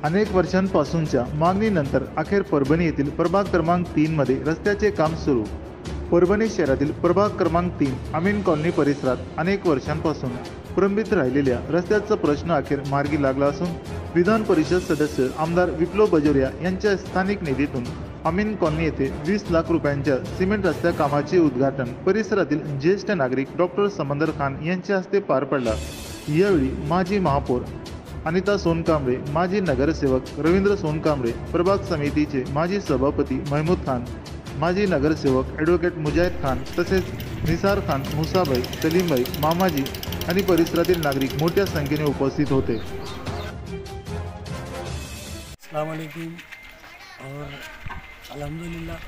अनेक वर्षांपासूनच्या मागणीनंतर अखेर परभणी येथील प्रभाग क्रमांक 3 मध्ये रस्त्याचे काम सुरू। परभणी शहरातील प्रभाग क्रमांक 3 अमीन कॉलनी परिसरात अनेक वर्षांपासून प्रलंबित राहिलेल्या रस्त्याचा प्रश्न अखेर मार्गी लागला असून विधान परिषद सदस्य आमदार विप्लव बाजोरिया यांच्या स्थानिक निधीतून अमीन कॉलनी येथे 20 लाख रुपयांच्या सिमेंट रस्त्या कामाचे उद्घाटन परिसरातील ज्येष्ठ नागरिक डॉक्टर समंदर खान यांच्या हस्ते पार पडला। यावेळी माजी महापौर अनिता सोनकांबळे, माजी नगरसेवक रवींद्र सोनकांबळे, प्रभाग समितीचे माजी सभापती महमूद खान, माजी नगरसेवक ॲडव्होकेट मुजाहिद खान तसेच निसार खान, मुसाभाई, सलीमभाई, मामाजी आणि परिसरातील नागरिक मोठ्या संख्येने उपस्थित होते। अस्सलाम वालेकुम और अल्हम्दुलिल्लाह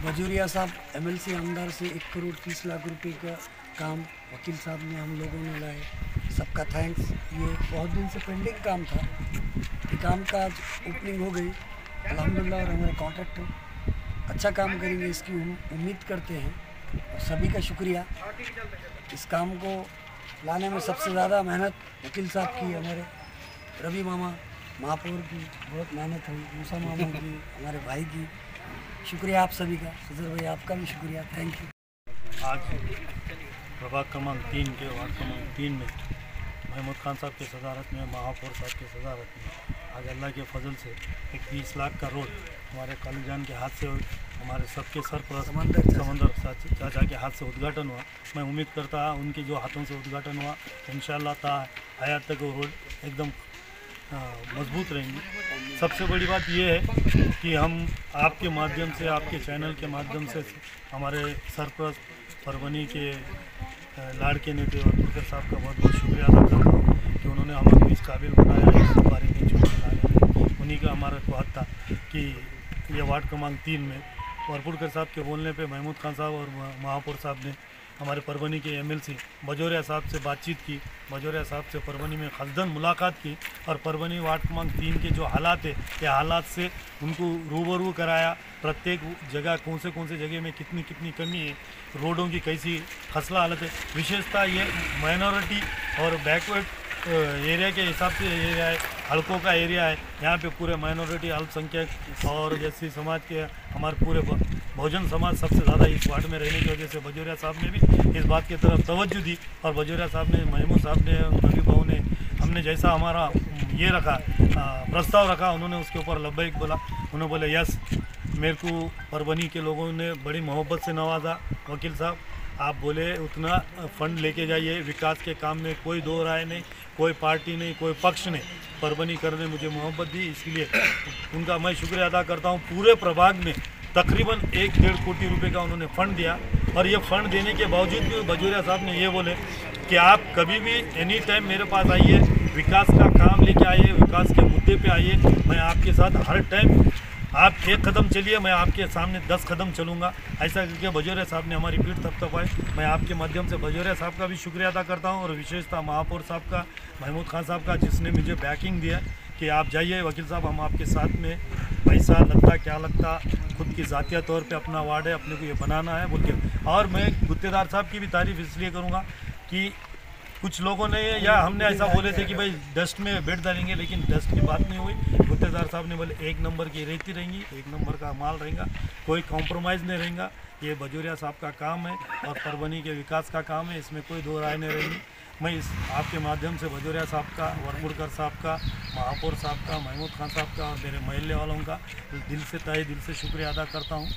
बाजोरिया साहब एमएलसी आमदार से 1 करोड़ 30 लाख रुपए का काम वकील साहब ने हम लोगों ने लाए, सबका थैंक्स। ये बहुत दिन से पेंडिंग काम था, ये काम का आज ओपनिंग हो गई अल्हम्दुलिल्लाह। और हमारे कॉन्ट्रैक्टर अच्छा काम करेंगे इसकी उम्मीद करते हैं और सभी का शुक्रिया। इस काम को लाने में सबसे ज़्यादा मेहनत वकील साहब की, हमारे रवि मामा महापौर की बहुत मेहनत हुई, मूसा मामा की, हमारे भाई की। शुक्रिया आप सभी का, सजर भाई आपका भी शुक्रिया, थैंक यू। आज प्रभाग क्रमांक 3 के वार्ड क्रमांक 3 में महमूद खान साहब के सदारत में, महापौर साहब के सदारत में आज अल्लाह के फजल से एक 20 लाख का रोड हमारे कालीजान के हाथ से, हमारे सबके सरपरस्त समंदर चाचा के हाथ से उद्घाटन हुआ। मैं उम्मीद करता उनके जो हाथों से उद्घाटन हुआ इंशाअल्लाह ता हयात तक वो रोड एकदम मजबूत रहेंगी। सबसे बड़ी बात ये है कि हम आपके माध्यम से, आपके चैनल के माध्यम से हमारे सरपरस्त परभनी के लाड़के नेता और साहब का बहुत बहुत शुक्रिया अदा करता हूँ कि उन्होंने हमें इस काबिल बनाया है इस बारे में लाने में। उन्हीं का हमारा तो हक था कि ये वार्ड क्रमांक 3 में वरपुरकर साहब के बोलने पे महमूद खान साहब और महापौर साहब ने हमारे परभनी के एमएलसी बाजोरिया साहब से बातचीत की, बाजोरिया साहब से परभनी में ख़ासदन मुलाकात की और परभनी वार्ड क्रमांक 3 के जो हालात है ये हालात से उनको रूबरू कराया। प्रत्येक जगह कौन से जगह में कितनी कितनी कमी है, रोडों की कैसी खसला हालत है। विशेषता ये माइनॉरिटी और बैकवर्ड एरिया के हिसाब से एरिया है, हलकों का एरिया है। यहाँ पे पूरे माइनॉरिटी, अल्पसंख्यक और जैसी समाज के हमारे पूरे बहुजन समाज सबसे ज़्यादा इस वार्ड में रहने की वजह से बाजोरिया साहब ने भी इस बात की तरफ तवज्जो दी और बाजोरिया साहब ने, महमूद साहब ने, रवि बाबू ने, हमने जैसा हमारा ये रखा प्रस्ताव रखा उन्होंने उसके ऊपर लब्बैक बोला। उन्होंने बोले यस। मेरे को परभनी के लोगों ने बड़ी मोहब्बत से नवाजा। वकील साहब आप बोले उतना फंड लेके जाइए, विकास के काम में कोई दो राय नहीं, कोई पार्टी नहीं, कोई पक्ष नहीं, परभनी करने मुझे मोहब्बत दी, इसलिए उनका मैं शुक्रिया अदा करता हूँ। पूरे प्रभाग में तकरीबन 1-1.5 कोटी रुपए का उन्होंने फ़ंड दिया और ये फ़ंड देने के बावजूद भी बाजोरिया साहब ने ये बोले कि आप कभी भी एनी टाइम मेरे पास आइए, विकास का काम लेके आइए, विकास के मुद्दे पे आइए, मैं आपके साथ हर टाइम, आप 1 कदम चलिए मैं आपके सामने 10 कदम चलूँगा। ऐसा करके बाजोरिया साहब ने हमारी पीठ थपथपाई। मैं आपके माध्यम से बाजोरिया साहब का भी शुक्रिया अदा करता हूँ और विशेषतः महापौर साहब का, महमूद खान साहब का, जिसने मुझे बैकिंग दिया कि आप जाइए वकील साहब, हम आपके साथ में, पैसा लगता क्या लगता, खुद की ज़ातिया तौर पे अपना वार्ड है, अपने को ये बनाना है बोल के। और मैं गुत्तेदार साहब की भी तारीफ़ इसलिए करूँगा कि कुछ लोगों ने या हमने ऐसा बोले थे कि भाई डस्ट में बेड डालेंगे, लेकिन डस्ट की बात नहीं हुई। गुत्तेदार साहब ने बोले 1 नंबर की रेती रहेंगी, 1 नंबर का माल रहेगा, कोई कॉम्प्रोमाइज़ नहीं रहेगा। ये बाजोरिया साहब का काम है और परभनी के विकास का काम है, इसमें कोई दो राय नहीं रहेगी। मैं इस आपके माध्यम से बाजोरिया साहब का, वरपुरकर साहब का, महापौर साहब का, महमूद खान साहब का और मेरे महल्ले वालों का दिल से, तहे दिल से शुक्रिया अदा करता हूँ।